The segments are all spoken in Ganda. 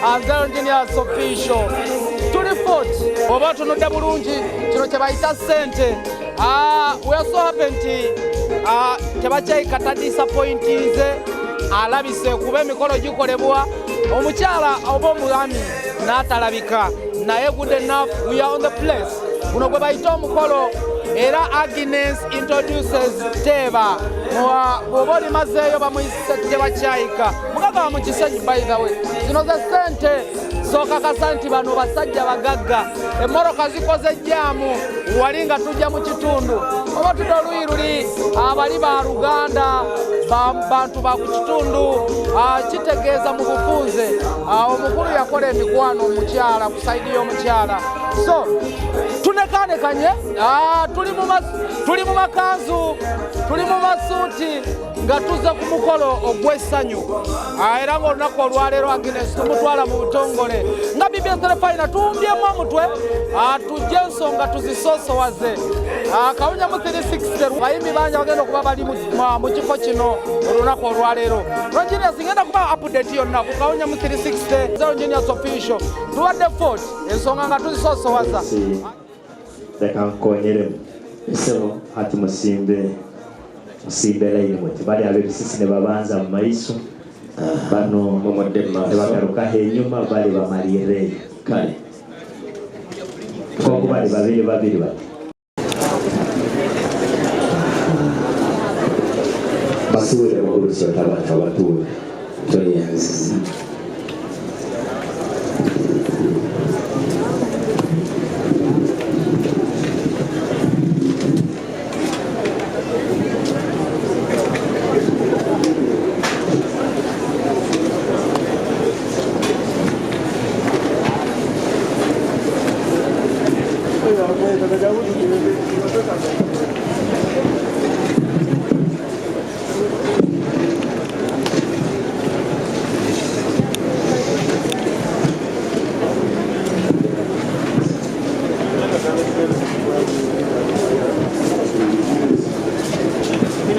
Zero Engineers Official. Tuli foot. Oba tunudde bulungi kino kye bayita ssente. We also happen tebakyayika disappointinze alabise kuba emikolo gikolebwa omukyala oba omwami n'atalabika naye good enough we are on the place. Guno gwe bayita omukolo era Agnes introduces Teba. Bw'oba olimazeeyo bamuyise tebakyayika mugaga mu kisenyi by the way. Zino ze ssente z'okakasa nti bano basajja bagagga. Emmoroka zikoze jjaamu wali nga tujja mu kitundu oba tudde oluyi luli abali ba Luganda bantu ba ku kitundu kitegeeza mu bufunze omukulu yakola emikwano omukyala ku sayidi y'omukyala. So tunekanekanye tuli mu makanzu tuli mu masuuti nga tuze ku mukolo ogw'essanyu era ng'olunaku olwaleero Agnes tumutwala mu butongole nga BBS Telefayina tuwumbyemu omutwe tujje ensonga tuzisoosowaze. Kawunya mu 360 bayimbi bangi bagenda okuba bali mu kifo kino olunaku olwaleero. Engineers ngenda kuba update yonna ku Kawunya mu 360 Zero Engineers Official tuwadde fort ensonga nga tuzisoosowaza. Leka nkonyeremu esebo hati musimbe layini muti bali abebisisi ne babanza mu maiso bano tebagarukaho enyuma bali bamalire kale koko bali babiri bati basuule mukulusyo tabata batuule toyanziza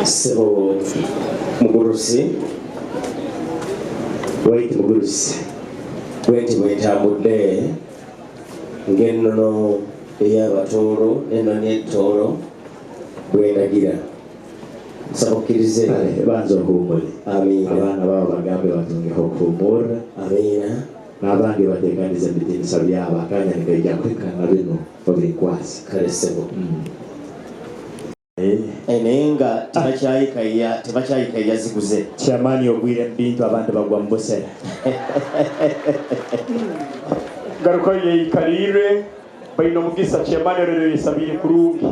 So mugurusi wait mugurusi wait abudde ng'ennono ey'abatoro eno n'etoro bwendagira sabukkirize banza okuwummule amiina abaana babo bagambe batungeho okuwummula amiina n'abange bateekaniza ebitinisa byabo akanya nigajja kwekanga bino babinkwasi kale sebo enenga tebakyayika yaziguze kyamaani ogwire ebintu abantu bagwa mu busera garuka yeyikalire balina omugisa kyamaani olero yesabire kulungi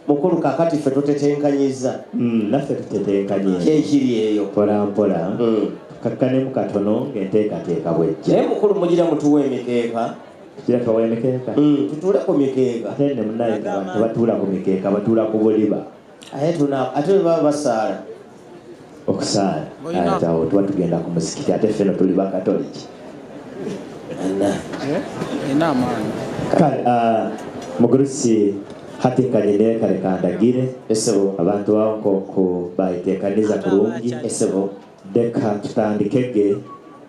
mukulu kakati ffe tutetenkanyiza naffe tutetenkanye kyekiri eyo mpolampola kakkanemu katono ng'enteekateeka bwejja naye mukulu mugira mutuwa emikeeka kireka wemikeeka tutuula ku mikeeka ate ne munaye tebatuula ku mikeeka batuula ku buliba ate baba basaala okusaala awo tuba tugenda ku musikiti ate ffeno tuli bakatoliki kale mugurusi hatekanye nekaleka ndagire abantu bawo bayiteekaniza kulungi deka tutandikege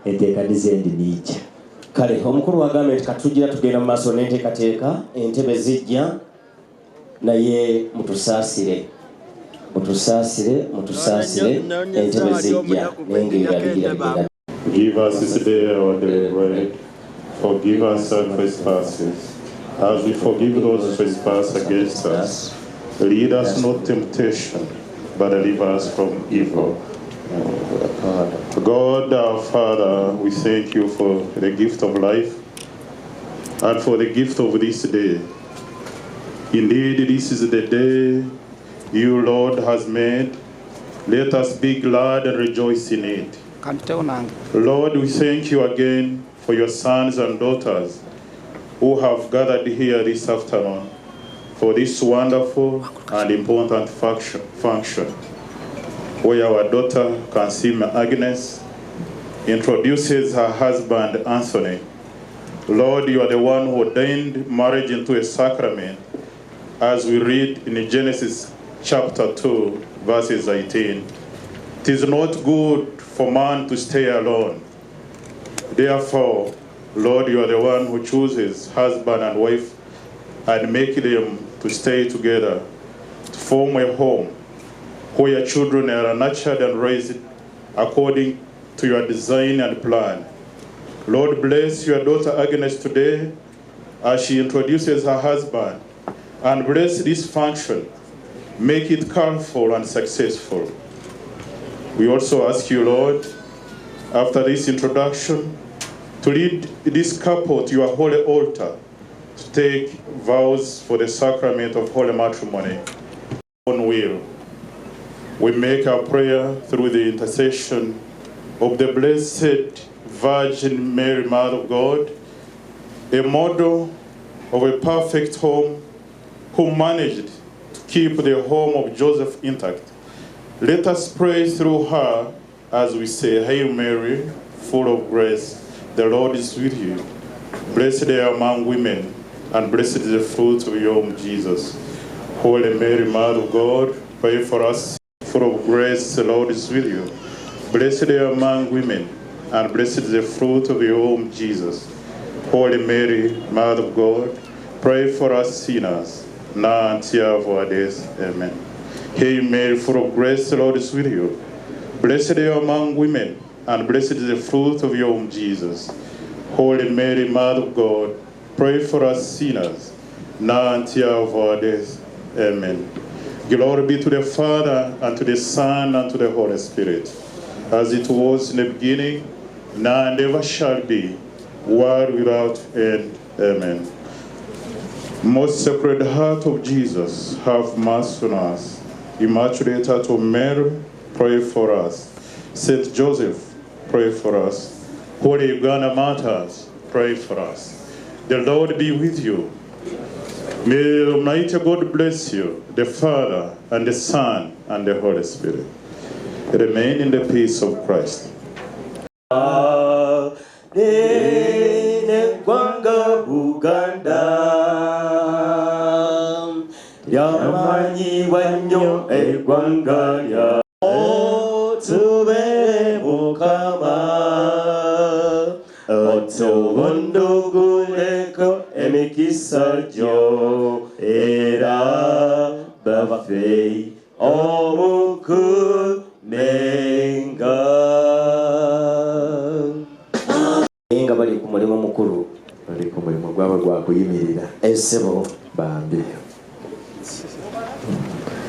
enteekaniza endi nijja kale omukulu wagambe nti katugira tugenda mu maaso n'enteekateeka entebe zijja naye mutusaasire entebe zijja nengeerabigirabigenda. Give us this day our daily bread. Forgive us our trespasses, as we forgive those who trespass against us. Lead us not to temptation, but deliver us from evil. God our Father, we thank you for the gift of life and for the gift of this day. Indeed, this is the day you, Lord, has made. Let us be glad and rejoice in it. Lord, we thank you again for your sons and daughters who have gathered here this afternoon for this wonderful and important function, where our daughter, Kansima Agnes, introduces her husband, Anthony. Lord, you are the one who ordained marriage into a sacrament, as we read in Genesis chapter 2, verses 18. It is not good for man to stay alone. Therefore, Lord, you are the one who chooses husband and wife and make them to stay together, to form a home where your children are nurtured and raised according to your design and plan. Lord, bless your daughter Agnes today as she introduces her husband, and bless this function. Make it colorful and successful. We also ask you, Lord, after this introduction, to lead this couple to your holy altar, to take vows for the sacrament of holy matrimony. On will, we make our prayer through the intercession of the Blessed Virgin Mary, Mother of God, a model of a perfect home, who managed to keep the home of Joseph intact. Let us pray through her as we say, Hail Mary, full of grace, the Lord is with you. Blessed are you among women, and blessed is the fruit of your womb, Jesus. Holy Mary, Mother of God, pray for us. Full of grace, the Lord is with you. Blessed are you among women, and blessed is the fruit of your womb, Jesus. Holy Mary, Mother of God, pray for us sinners, now and at the hour of our death. Amen. Hail Mary, full of grace, the Lord is with you. Blessed are you among women, and blessed is the fruit of your womb, Jesus. Holy Mary, Mother of God, pray for us sinners, now and at the hour of our death. Amen. Glory be to the Father, and to the Son, and to the Holy Spirit, as it was in the beginning, now and ever shall be, world without end. Amen. Most Sacred Heart of Jesus, have mercy on us. Immaculate Heart of Mary, pray for us. Saint Joseph, pray for us. Holy Uganda Martyrs, pray for us. The Lord be with you. May Almighty God bless you, the Father, and the Son, and the Holy Spirit. Remain in the peace of Christ. Gwanga Buganda Yamanyi wanyo Gwanga ya Otube Mukama Otobondoguleko Emikisa jo Era Bafei Omuku Menga Inga bali ku mulimo mukuru, bali ku mulimo gwabwe gwa kuyimirira esebo bambi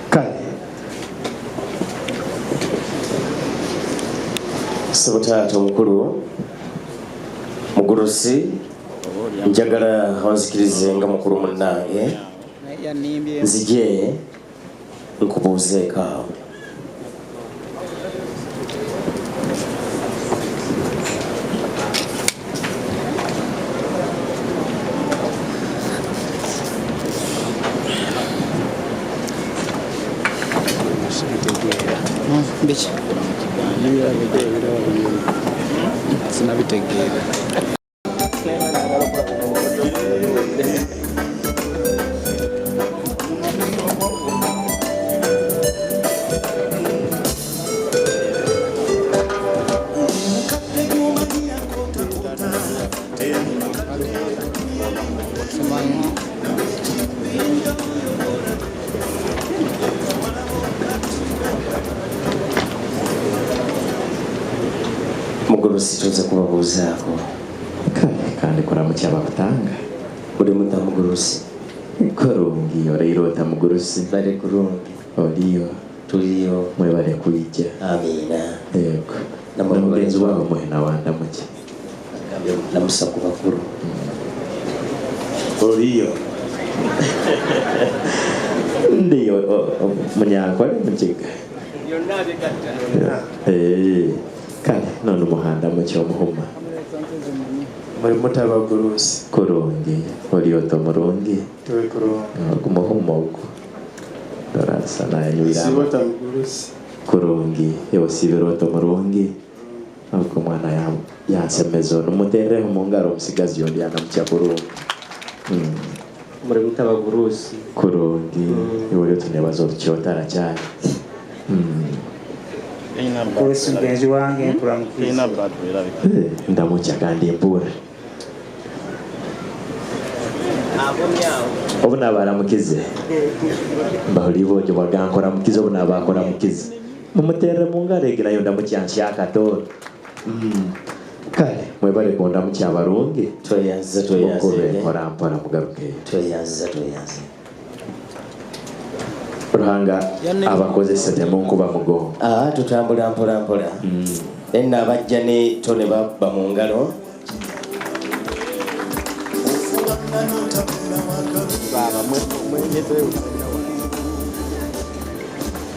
kale sebo taata mukuru mugurusi njagala wanzikirize nga mukuru munnange nzije nkubuuzeeko awo. Bichi sinabitegeera Tuze kubabuuzaako kandi kuramukya bakutanga buli mutamugurusi kurungi orairota mugurusi bali kurungi oliyo tuliyo mwebale kwijja amina yego namugenzi wawe mwena wandamuki namusaku bakuru oliyo ndiyo munyankole mukiga kale none umuhanda mucyo muhuma muri mutabagurusi kurungi oliyoto murungi tuwe kurungi kumuhuma uko dorasa naye nyuira sibota mugurusi kurungi yosibiroto murungi ahubwo mwana yansemezo numutereho mu ngaro musigazi yondi anamucya kurungi muri mutabagurusi kurungi yoriyo tunebazo cyotara cyane Bwesimbi wange nkulamukiza. Ndamutya kandi mpura. Obuna baramukize. Baholibo jo bagankora mukize obuna bakora mukize. Mumutere mungaregera yo ndamutya nshaka to. Kale mwebale konda mutya barungi. Tweyanze. Kora mpora mugaruke. Tweyanze. Ruhanga abakozesa temunkuba mugongo. Tutambula mpola. Enna abajja ne tone baba mu ngalo.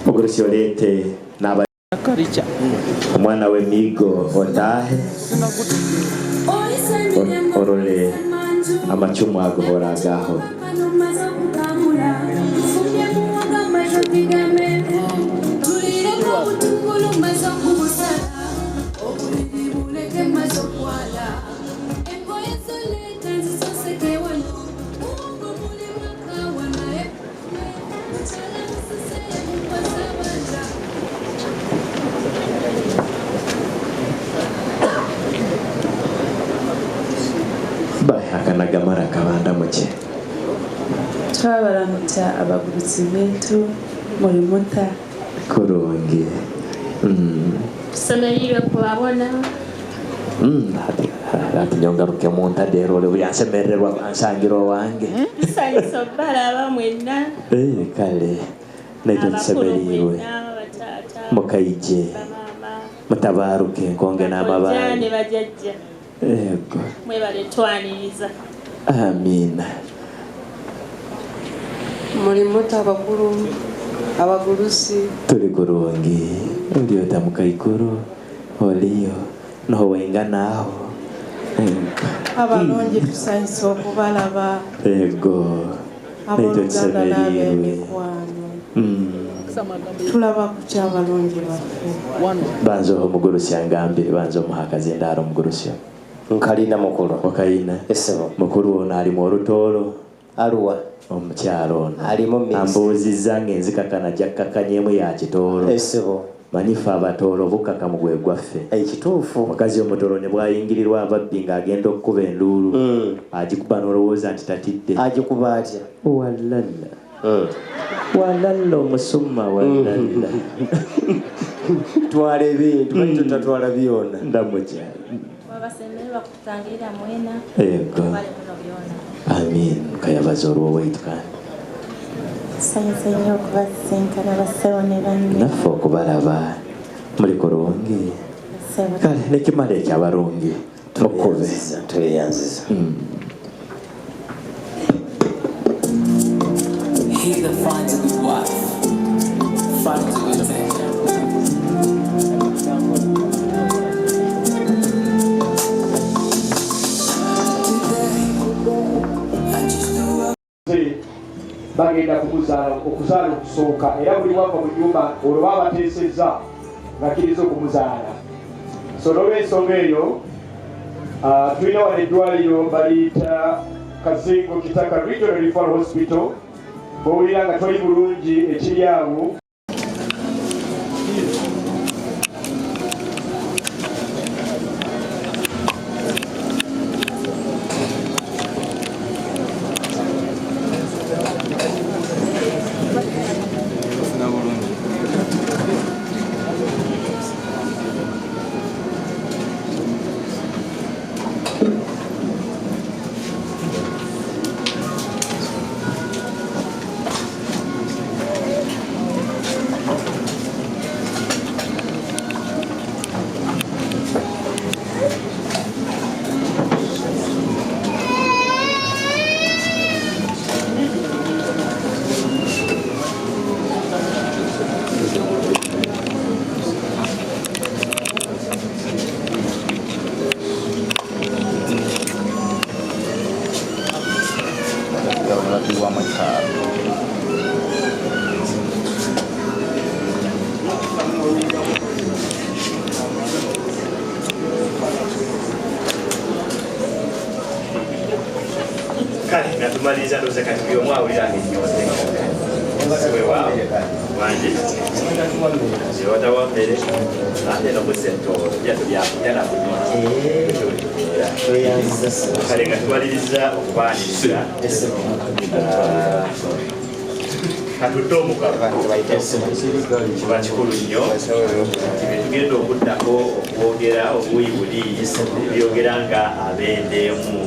Mugurusi olete n'aba omwana w'emigo otahe orole amacumu agohora agaho. Akanagamara kabanda muke. Twabaramutsa abaguruzi betu muri muta kurungi. Tusemerire kubabona. Ati nyongaruke mu ntadero ole byansemererwa bansangiro wange. Saiso baraba mwena. Kale naito tusemererwe. Mukaije. Mutabaruke nkonge n'amabanga. Bajane bajajja. Yego. Mwebale twaniriza. Amina. Muri muta abagurusi turi kurungi ndiyo tamuka ikuru oliyo no wenga naho abalonje tusanyiza okubalaba. Yego. Naito tusemererwe. Tulaba ku kyabalonje baffe. Banzo omugurusi angambire banzo muhakazi ndaro omugurusi. Nkalina mukuru. Wakaina. Esebo. Mukuru ono ali mu olutolo. Aluwa. Omukyalo ono. Ali mu mix. Ambuziza ngenzikakana jakakanyemu ya kitolo. Esebo. Manifa abatolo bukaka mu gwegwaffe. Ekituufu. Mukazi omutolo ne bwayingirirwa ababbi ng'agenda okukuba enduulu. Agikuba n'olowooza nti tatidde. Agikuba atya? Walala. Walala omusumma walala. Twala ebintu bali tutatwala byonna. Ndamutya. Wabasemererwa kutangira mwena. Yego. Amin. Kayabaza olwo waitu kandi. Sanyusa nnyo okubasenkana basewone banne. Naffe okubalaba muli kurungi. Kale nekimala ekyabalungi tukube. Tweyanziza. He that finds a good wife finds a good thing. Bagenda okuzaala okusooka era buli wava mu nyumba olwo babateesezza ng'akkiriza okumuzaala. So n'olw'ensonga eyo tulina wano eddwaliro baliyita Kazingo Kitaka Regional Referral Hospital. Bw'owulira nga toli bulungi ekiri awo Kale natumaliza ndoza kati byomwa ulira ngenyote. Siwe wao. banje ziwata wa mbere ate no kusento yala kale nga tubaliriza okubaaniriza katutte omukaba kiba kikulu nnyo tugenda okuddako okwogera obuyi buli byogera nga abendeemu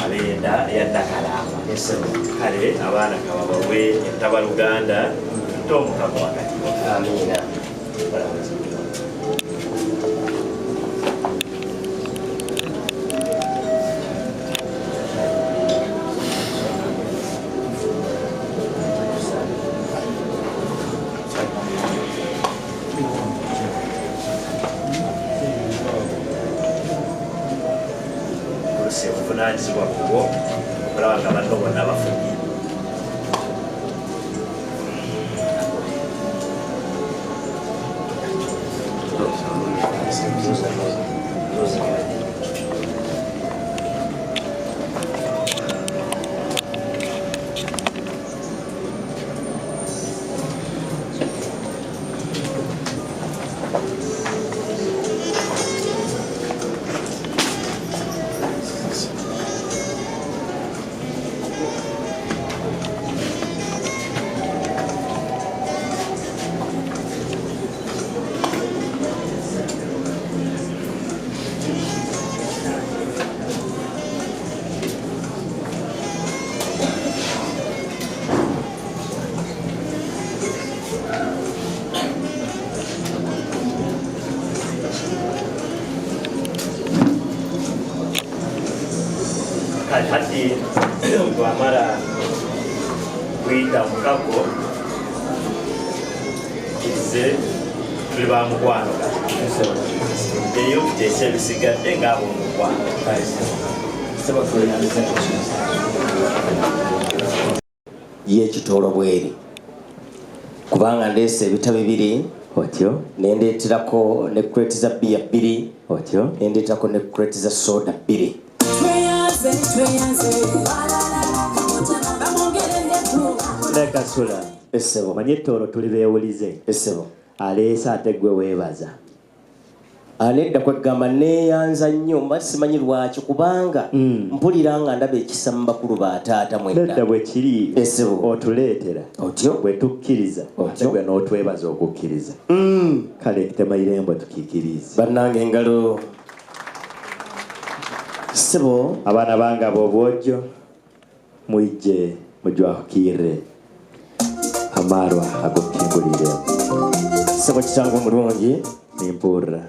abenda eyaddakalamba kale abaana kababawe entabaluganda tutte omukaba wakati amina obuvunaanyizibwa kubwo okulaba nga banno bonna bafunye hati twamala kuyita mukago kize tuli ba mukwano eyo kiteesa ebisigadde ng'abo omukwano y'ekitolo bweri kubanga ndeese ebitabo 2 otyo nendeeterako ne kreti za bbiya 2 otyo nendeeterako ne kreti za soda 2 Lekasula essebo manye ettoro tuli beewulize essebo aleesa ate gwe weebaza anedda kwegamba neeyanza nnyo mba simanyi lwaki kubanga mpulira nga ndaba ekisa mu bakulu bataata nedda bwe kiri essebo otuleetera otyo bwe tukkiriza ate gwe n'otwebaza okukkiriza kale ekitemayirembo tukiikirize bannange engalo ssebo abaana bange ab'obwojjo mwijje mujwakire amarwa agokinguliremu ssebo kitangu omulungi nimpurra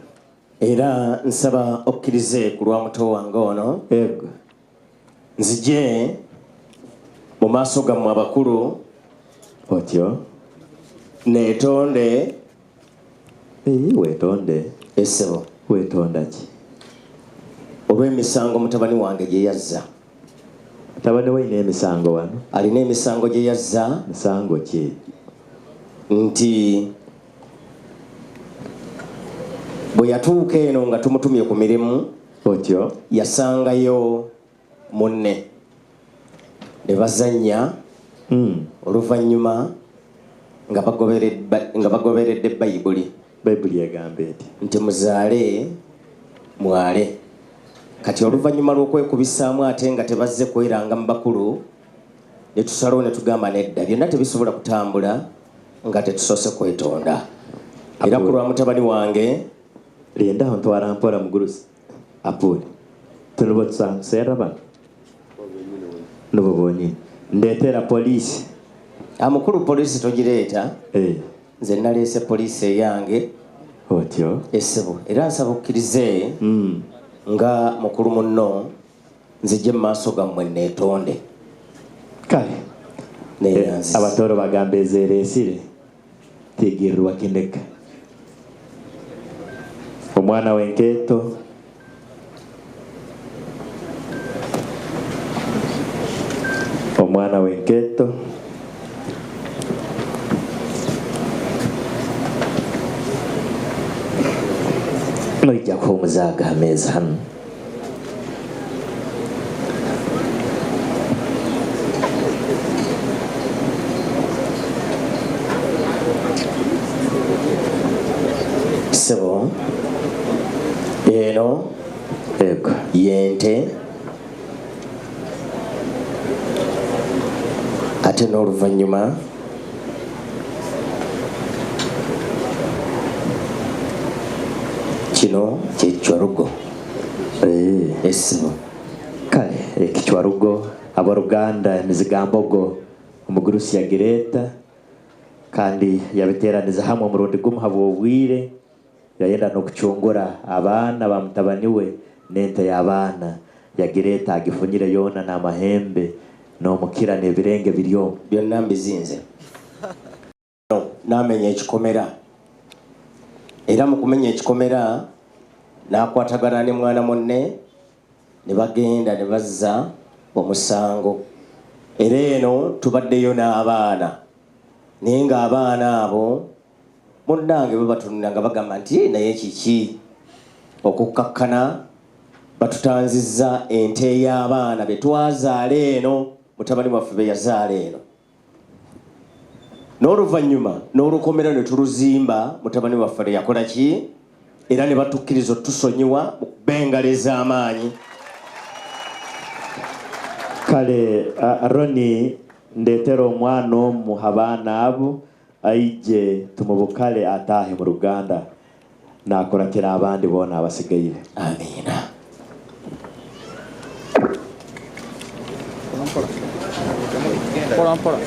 era nsaba okkirize ku lwa muto wange ono ego nzije mu maaso gammwe abakulu otyo neetonde weetonde essebo weetonda ki olw'emisango mutabani wange gye yazza mutabani we alina emisango wano alina emisango gye yazza misango ki nti bwe yatuuka eno nga tumutumye ku mirimu otyo yasangayo munne ne bazannya oluvannyuma nga bagoberedde bayibuli egamba eti nti muzaale mwale kati oluvannyuma lw'okwekubisaamu ate nga tebazze kweranga mu bakulu ne tusalawo ne tugamba nedda byonna tebisobola kutambula nga tetusoose kwetonda era ku lwa mutabani wange lindaho ntwara mpola mugulusi apule tunubo tusanseera bano nubo bonyini ndeetera poliisi amukulu poliisi togireeta nze naleese poliisi eyange otyo essebo era nsaba okkirize nga mukulu munno nzije mu maaso gammwe neetonde kale abatoro bagamba ezeereesire tegererwa kindeka omwana w'enkeeto omwana w'enkeeto noijjako omuzaaga ameeza hano yente ate n'oluvannyuma kino kyekicwarugo esibo kale ekicwarugo abaruganda emizigambogo omugurusi yagireeta kandi yabiteraniza hamwe omurundi gumu habwa obwire yayenda n'okucungura abaana ba mutabani we n'ente y'abaana yagireeta agifunyire yona n'amahembe n'omukira n'ebirenge biryomu byonna mbizinze n'amenya ekikomera era mu kumenya ekikomera n'akwatagana ne mwana munne ne bagenda ne bazza omusango era eno tubaddeyo n'abaana naye ng'abaana abo munnange bwe batunula nga bagamba nti naye kiki okukkakkana batutanzizza ente y'abaana be twazaala eno mutabani waffe be yazaala eno n'oluvannyuma n'olukomera ne tuluzimba mutabani waffe le yakola ki era ne batukkiriza otusonyiwa mu kubengala ez'amaanyi. kale Roni ndetera omwana omu abaana abo aije tumubukale atahe mu Ruganda nakorakira abandi bona abasigaire. Amina. Pola.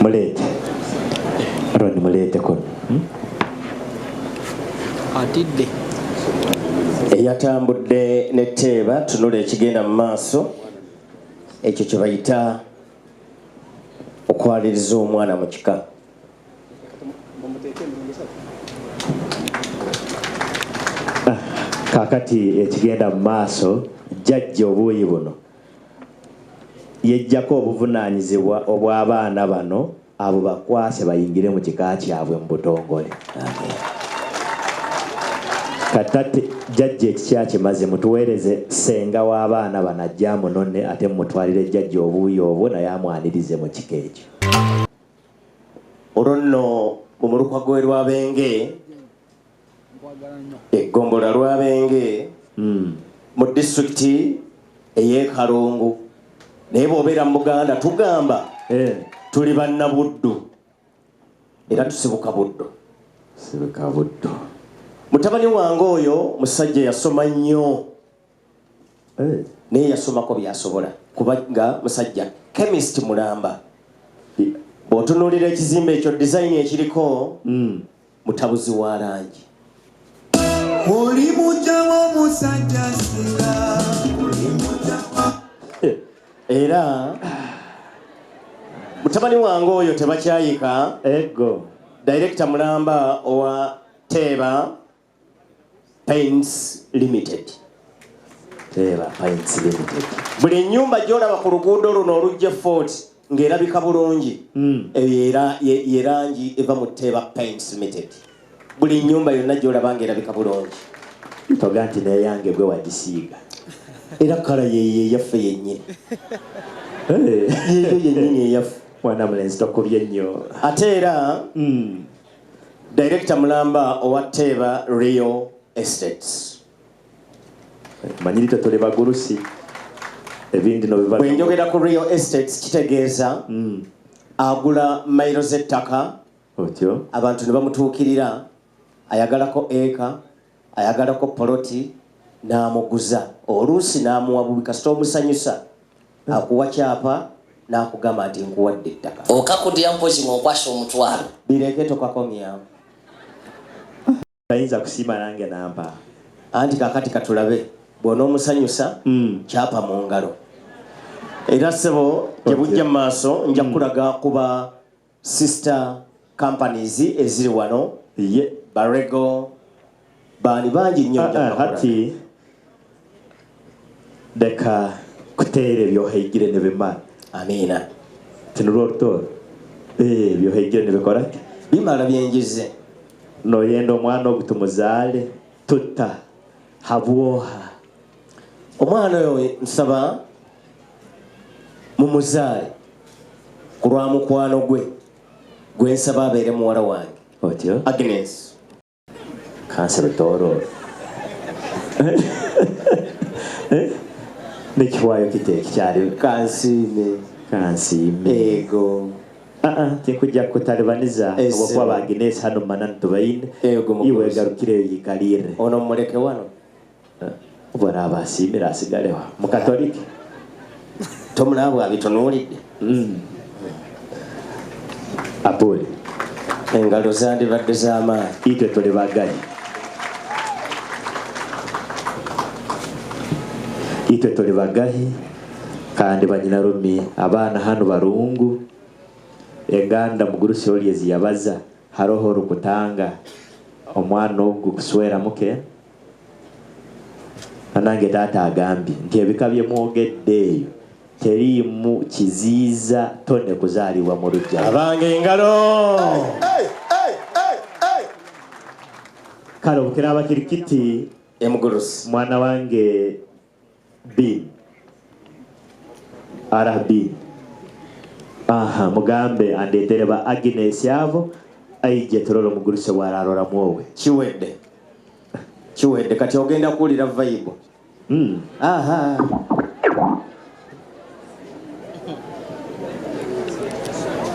Mulete Roni mulete kono atidde eyatambudde ne Teba tunula ekigenda mu maaso ekyo kye bayita okwaliriza omwana mu kika. kakati ekigenda mu maaso jjajja obuuyi buno yejjako obuvunaanyizibwa obw'abaana bano abo bakwase bayingire mu kika kyabwe mu butongole. katate jjajja ekikya kimaze mutuweereze senga w'abaana bano ajja munonne ate mutwalire jjajja obuuyi obwo naye amwanirize mu kika ekyo. olwo nno mu mulukwa gwe Lwabenge eggombola Lwabenge mu disitulikiti ey'e Kalungu naye bw'obeera mu Buganda tugamba tuli bannabuddu era tusibuka buddu. Sibuka buddu. Mutabani wange oyo musajja yasoma nnyo naye yasomako byasobola kubanga musajja chemist mulamba. Bw'otunuulira ekizimbe ekyo dizayini ekiriko mutabuzi wa langi. Oli mujjawo musajja singa oli mujjawo era mutabani wange oyo tebakyayika ego director mulamba owa Teba Paints Limited. Teba Paints Limited. Buli nyumba gy'olaba ku luguudo luno olujja Fort ng'erabika bulungi ye rangi eva mu Teba Paints Limited. Buli nyumba yonna gy'olaba ng'erabika bulungi. Toga nti neyange gwe wagisiiga. Era kala ye yaffe yennyini. Yeyo yennyini eyaffe. Mwana mulenzi tokubye nnyo. Ate era director mulamba owa Teba Real Estates. Manyirito tuli bagurusi. Ebindi no biba. Bwe njogera ku Real Estates kitegeeza agula mailo z'ettaka otyo abantu ne bamutuukirira ayagalako eka ayagalako poloti n'amuguza oluusi n'amuwa bubi kasita omusanyusa akuwa kyapa n'akugamba nti nkuwadde ettaka okakudya mpozi ng'okwasa omutwalo bireke tokakomyawo ayinza kusiima nange nampa anti kakati katulabe bw'onoomusanyusa kyapa mu ngalo era ssebo gye bujja mu maaso nja kulaga kuba sister companies eziri wano Barego bani bangi nnyo hati deka kuteere byohaigire ne bimala. Amina. Tinulorto byohaigire ne bikora bimala byenjize no yendo omwana ogutumuzaale tutta habwoha omwana oyo nsaba mumuzaale ku lwa mukwano gwe gwensaba abeere muwala wange otyo Agnes kansero toro nekiwayo kiteeki kyali kansiime ego tikujja kutalibaniza obwokuba ba Agnes hano manani tubaine iwe garukireyo yikalire ono muleke wano bwara abasiimira asigaleho mukatoliki tomulabo abitunuulidde apoli engalo zandibadde z'amaanyi itwe tuli bagayi itwe tuli bagayi kandi banyina rumi abaana hano barungu enganda mugurusi oliezi yabaza haroho rukutanga omwana ogu kuswera muke nange taata agambye nti ebika bye mwogeddeeyo teriimu kiziiza tone kuzaalibwa mu lujja abange engalo kale obukira abakirikiti emugurusi mwana wange bin arabi mugambe andeetere ba Agnes abo aije turolo mugurusi bwararora mwowe kiwedde kati ogenda kuwulira vibe